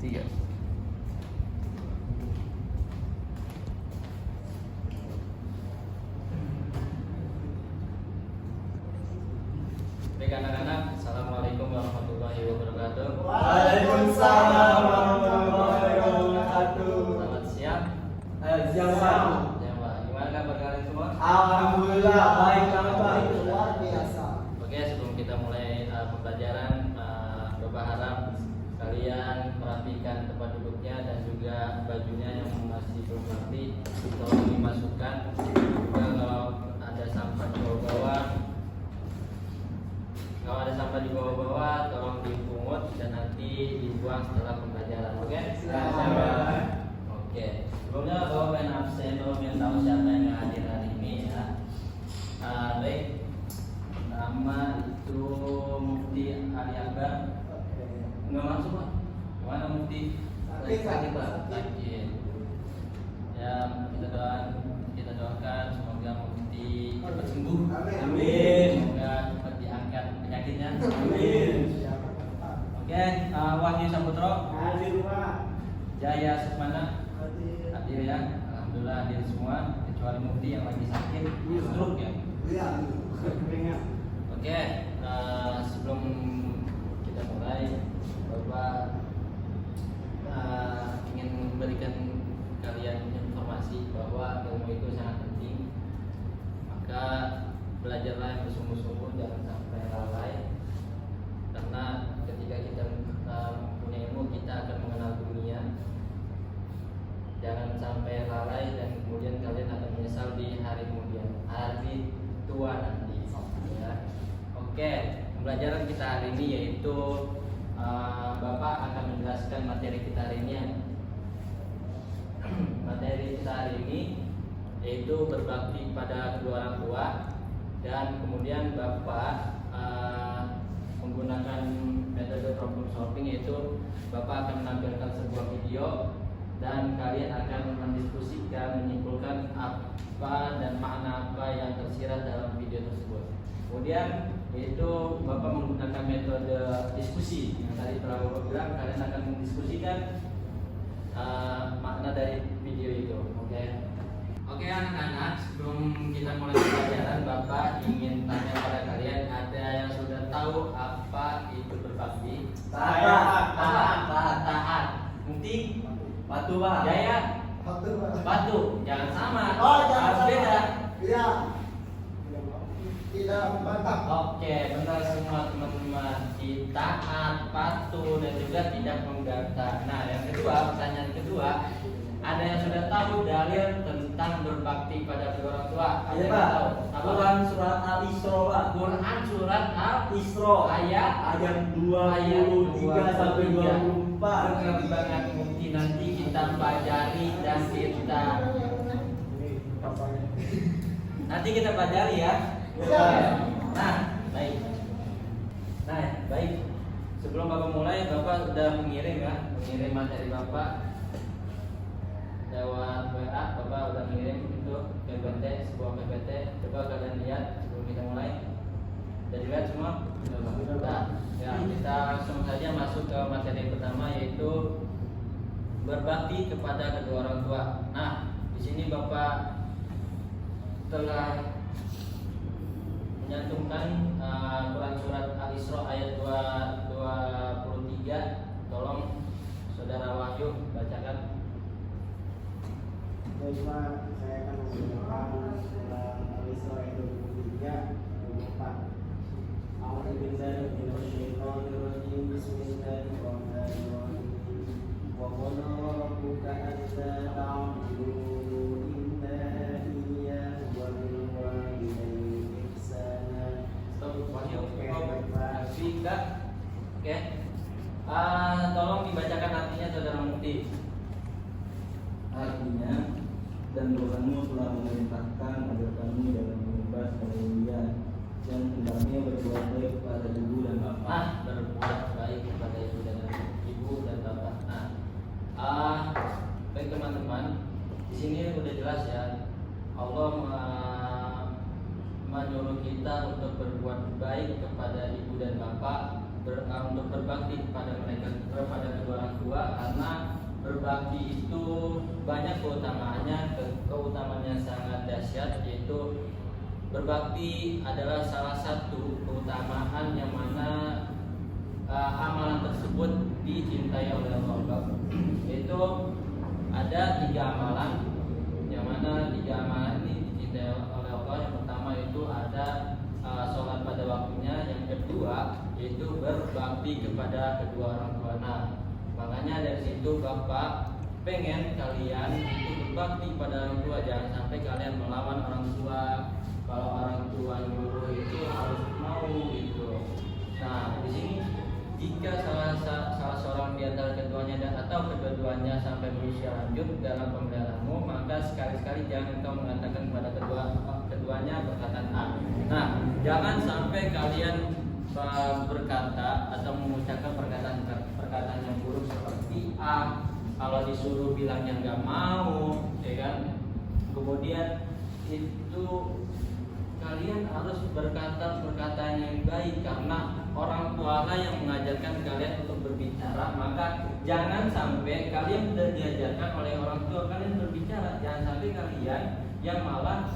3. Baik anak-anak, assalamualaikum warahmatullahi wabarakatuh. Waalaikumsalam warahmatullahi wabarakatuh. Selamat siang. Siang Pak. Ya Pak, gimana kabar kalian semua? Alhamdulillah baik Pak. Luar biasa. Oke, sebelum kita mulai pembelajaran, Bapak harap kalian perhatikan tempat duduknya dan juga bajunya yang masih belum rapi, tolong dimasukkan. Juga kalau ada sampah di bawah-bawah, tolong dipungut dan nanti dibuang setelah pembelajaran. Oke? Oke. Sebelumnya Bapak pengen absen, Bapak pengen tahu siapa yang hadir hari ini ya. Baik. Nama itu Mufti Ali Akbar. Enggak masuk Pak. Mana Mufti? Sakit Pak. Sakit. Ya kita doakan semoga Mufti cepat sembuh. Amin. Semoga cepat diangkat penyakitnya. Amin. Oke, Wahyu Saputro, Hadir Pak. Jaya Sukmana Hadir. hadir ya. Alhamdulillah hadir semua kecuali Mufti yang lagi sakit stroke ya. Iya. Keringat. Oke, sebelum kita mulai, Bapak ingin memberikan kalian informasi bahwa ilmu itu sangat penting. Maka belajarlah yang bersungguh-sungguh, jangan sampai lalai. Karena ketika kita punya ilmu, kita akan mengenal dunia. Jangan sampai lalai dan kemudian kalian akan menyesal di hari kemudian, hari tua nanti. Ya. Oke, pembelajaran kita hari ini yaitu Bapak akan menjelaskan materi kita hari ini. Materi kita hari ini yaitu berbakti pada kedua orang tua, dan kemudian Bapak menggunakan metode problem solving, yaitu Bapak akan menampilkan sebuah video dan kalian akan mendiskusikan, menyimpulkan apa dan makna apa yang tersirat dalam video tersebut. Kemudian yaitu Bapak menggunakan metode diskusi yang tadi telah Bapak bilang, kalian akan mendiskusikan makna dari video itu. Oke anak-anak, sebelum kita mulai pembelajaran, Bapak ingin tanya pada kalian, ada yang sudah tahu apa itu berbakti? Taat. Mufti? Batu Pak. Jaya? Hadir, Pak. Batu. Jangan sama. Oh, jangan Harus sama. beda. Iya. Tidak membantah. Oke, benar semua teman-teman. Taat, patuh, dan juga tidak menggantah. Nah, yang kedua, pertanyaan kedua, ada yang sudah tahu dalil tentang berbakti pada kedua orang tua? Ada Iya yang Pak. tahu? Quran surat Al-Isra Pak. Quran surat Isra ayat 23 sampai 24. Benar banget Mufti, nanti kita pelajari dan kita pelajari ya. Iya. Nah, baik. Sebelum Bapak mulai, Bapak sudah mengirim materi Bapak lewat WA. Bapak sudah mengirim itu PPT, sebuah PPT. Coba kalian lihat sebelum kita mulai. Sudah dilihat semua? Nah, ya, kita langsung saja masuk ke materi pertama, yaitu berbakti kepada kedua orang tua. Nah, di sini Bapak telah menyantumkan Quran surat Al-Isra ayat 23. Tolong Saudara Wahyu bacakan. Baik Pak, saya akan membacakan surat Al-Isra ayat 23 24. A'udzubillahi minasyaitonirrajim. Bismillahirrahmanirrahim. Wa qala rabbuka alla ta'budu illa iyyahu wa bil walidayni ihsana. Stop Wahyu. Oke, baik, Pak. Fika. Oke. Tolong dibacakan artinya Saudara Mufti. Artinya, dan Tuhanmu telah memerintahkan agar kamu jangan menyembah selain Dia, dan hendaknya berbuat baik kepada ibu dan bapak. Berbuat baik kepada ibu dan bapak. Baik teman-teman, di sini sudah jelas ya, Allah menyuruh kita untuk berbuat baik kepada ibu dan bapak untuk berbakti kepada mereka, kepada kedua orang tua, karena berbakti itu banyak keutamaannya. Keutamaannya sangat dahsyat, yaitu berbakti adalah salah satu keutamaan yang mana amalan tersebut dicintai oleh Allah. Yaitu ada 3 amalan, yang mana 3 amalan ini dicintai oleh Allah. Yang pertama itu ada sholat pada waktunya, yang kedua yaitu berbakti kepada kedua orang tua. Nah, makanya dari situ Bapak pengen kalian itu berbakti pada orang tua, jangan sampai kalian melawan orang tua. Kalau orang tua nyuruh itu harus mau gitu. Nah, di sini jika salah seorang di antara keduanya atau kedua-duanya sampai berusia lanjut dalam pemeliharaanmu, maka sekali-sekali jangan engkau mengatakan kepada keduanya perkataan A. Nah, jangan sampai kalian berkata atau mengucapkan perkataan yang buruk seperti A. Kalau disuruh bilangnya nggak mau, ya kan? Kemudian itu kalian harus berkata perkataan yang baik, karena orang tua lah yang mengajarkan kalian untuk berbicara. Maka jangan sampai kalian sudah diajarkan oleh orang tua kalian berbicara, jangan sampai kalian yang malah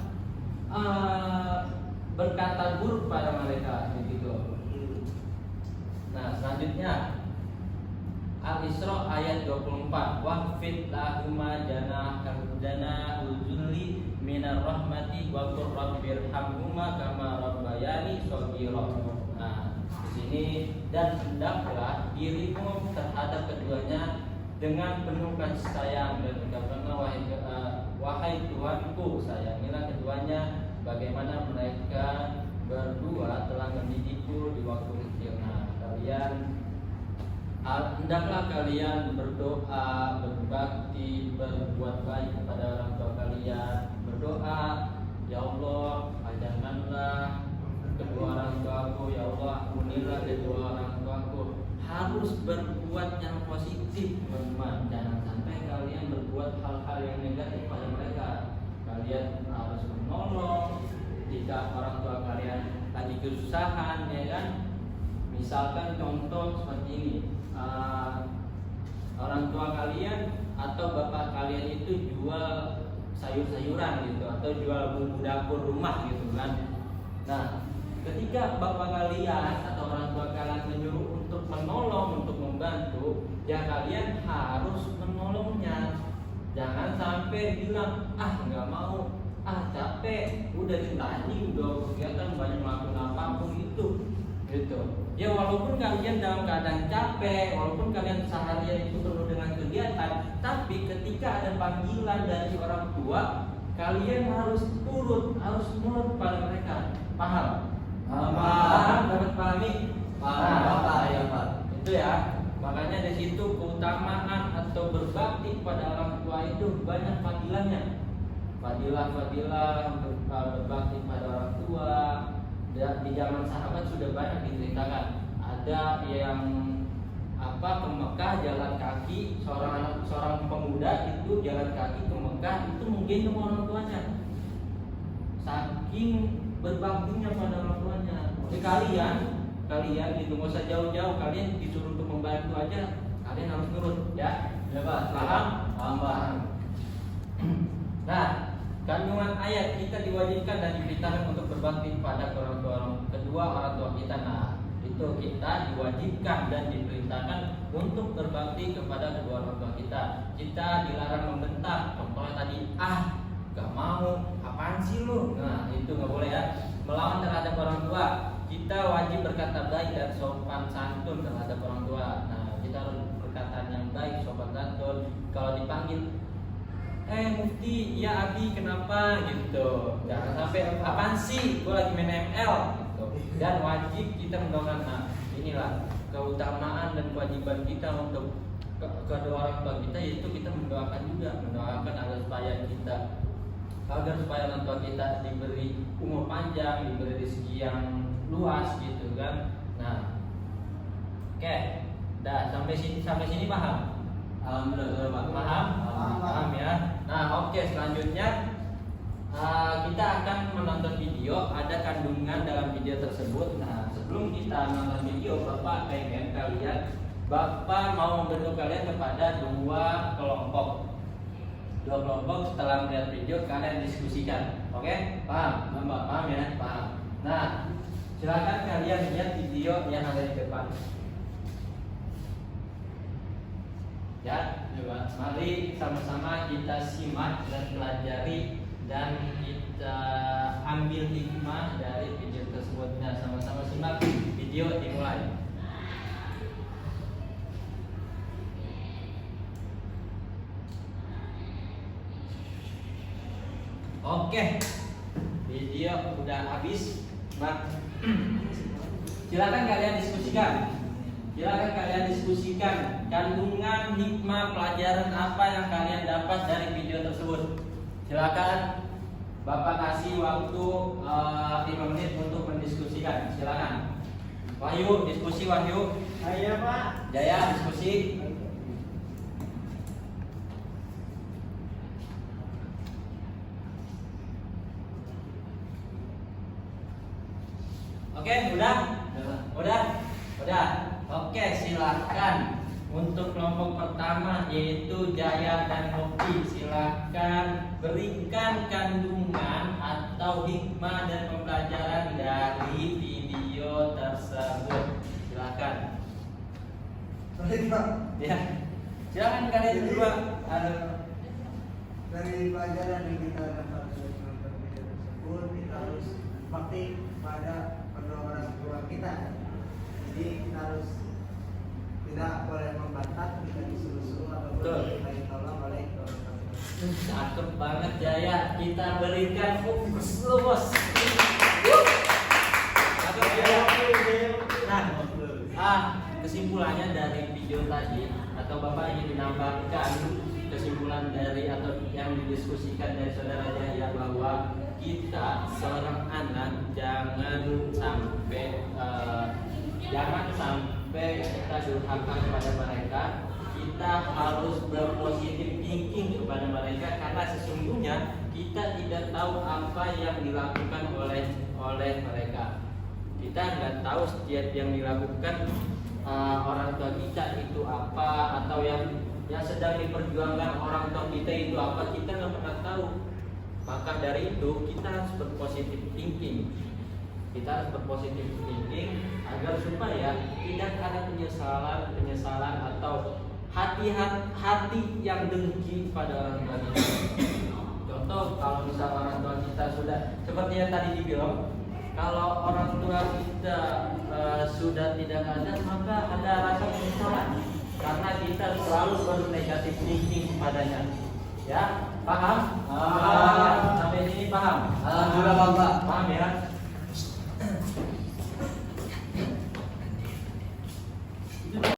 berkata buruk pada mereka begitu. Nah, selanjutnya Al-Isra ayat 24, waqfid lahuma janahul zulli minar rahmati wa qur rabbirhamhuma kama rabbayani shaghira. Nah, di sini, dan hendaklah dirimu terhadap keduanya dengan penuh kasih sayang, dan ucapkanlah wahai Tuhanku, sayangilah keduanya bagaimana mereka berdua telah mendidikku di waktu kecil. Nah, hendaklah kalian berdoa, berbakti, berbuat baik kepada orang tua kalian. Berdoa, ya Allah, ajarkanlah kedua orang tuaku, ya Allah, ampunilah kedua orang tuaku. Harus berbuat yang positif, teman-teman. Jangan sampai kalian berbuat hal-hal yang negatif pada mereka. Kalian harus menolong jika orang tua kalian lagi kesusahan, ya kan? Misalkan contoh seperti ini, orang tua kalian atau bapak kalian itu jual sayur-sayuran gitu, atau jual bumbu dapur rumah gitu kan. Nah, ketika bapak kalian atau orang tua kalian menyuruh untuk menolong, untuk membantu, ya kalian harus menolongnya. Jangan sampai bilang, nggak mau, capek, udah ditanya, udah kegiatan banyak melakukan apapun itu gitu. Ya walaupun kalian dalam keadaan capek, walaupun kalian seharian itu penuh dengan kegiatan, tapi ketika ada panggilan dari orang tua, kalian harus harus nurut pada mereka. Paham? Paham? Dapat pahami? Paham, Bapak, ya Pak. Itu ya. Makanya di situ keutamaan atau berbakti pada orang tua itu banyak panggilannya. Fadilah berbakti pada orang tua. Di zaman sahabat sudah banyak diceritakan. Ada yang ke Mekah jalan kaki, seorang pemuda itu jalan kaki ke Mekah itu menggendong orang tuanya. Saking berbaktinya pada orang tuanya. Jadi kalian itu nggak usah jauh-jauh, kalian disuruh untuk membantu aja, kalian harus nurut, ya. Ya Pak, paham. Nah, kandungan ayat kita diwajibkan dan diperintahkan untuk berbakti pada kedua orang tua kita. Nah, itu kita diwajibkan dan diperintahkan untuk berbakti kepada kedua orang tua kita. Kita dilarang membentak. Contohnya tadi, gak mau, apaan sih lu? Nah, itu gak boleh ya. Melawan terhadap orang tua, kita wajib berkata baik dan sopan santun terhadap orang tua. Nah, kita harus perkataan yang baik, sopan santun. Kalau dipanggil, Mufti, ya Abi, kenapa gitu? Jangan sampai apaan sih? Gue lagi main ML gitu. Dan wajib kita mendoakan. Nah, inilah keutamaan dan kewajiban kita untuk kedua orang tua kita, yaitu kita mendoakan agar supaya orang tua kita diberi umur panjang, diberi rezeki yang luas gitu kan. Nah, oke. Dah sampai sini paham? Alhamdulillah, Pak. Paham ya. Nah, oke, selanjutnya kita akan menonton video, ada kandungan dalam video tersebut. Nah, sebelum kita menonton video, Bapak pengen kalian, Bapak mau membentuk kalian kepada dua kelompok. Dua kelompok, setelah melihat video kalian diskusikan. Oke? Paham? Bapak paham ya? Paham. Nah, silakan kalian lihat video yang ada di depan. Ya, coba. Mari sama-sama kita simak dan pelajari dan kita ambil hikmah dari video tersebut. Nah, sama-sama simak, video dimulai. Oke, video udah habis. Nah, silakan kalian diskusikan. Silakan kalian diskusikan kandungan hikmah pelajaran apa yang kalian dapat dari video tersebut. Silakan Bapak kasih waktu 5 menit untuk mendiskusikan. Silakan. Wahyu, diskusi Wahyu. Iya Pak. Jaya, diskusi. Oke, udah? Udah. Oke, silakan. Untuk kelompok pertama yaitu Jaya dan Hoki, silakan berikan kandungan atau hikmah dan pembelajaran dari video tersebut. Silakan. Baik Pak. Ya. Silakan kalian berdua. Dari pelajaran yang kita dapat dari nonton video tersebut, kita harus bakti pada kedua orang tua kita. Jadi kita harus tidak boleh membantah, kita disuruh-suruh ataupun Betul. kita ditolong oleh orang tua. Cakep banget Jaya. Kita berikan fokus lu, Bos. Cakep ya. Nah, kesimpulannya dari video tadi atau Bapak ingin menambahkan kesimpulan dari atau yang didiskusikan dari saudara Jaya bahwa kita seorang anak jangan sampai kita durhaka kepada mereka. Kita harus berpositif thinking kepada mereka karena sesungguhnya kita tidak tahu apa yang dilakukan oleh mereka. Kita nggak tahu setiap yang dilakukan orang tua kita itu apa, atau yang sedang diperjuangkan orang tua kita itu apa, kita nggak pernah tahu. Maka dari itu kita harus berpositif thinking. Kita harus berpositif thinking agar supaya tidak ada penyesalan atau hati yang dengki pada orang tua kita. Contoh, kalau misal orang tua kita sudah seperti yang tadi dibilang, kalau orang tua kita sudah tidak ada, maka ada rasa penyesalan karena kita selalu bernegatif thinking padanya. Ya, paham? Sampai sini paham? Alhamdulillah Bapak. Paham ya?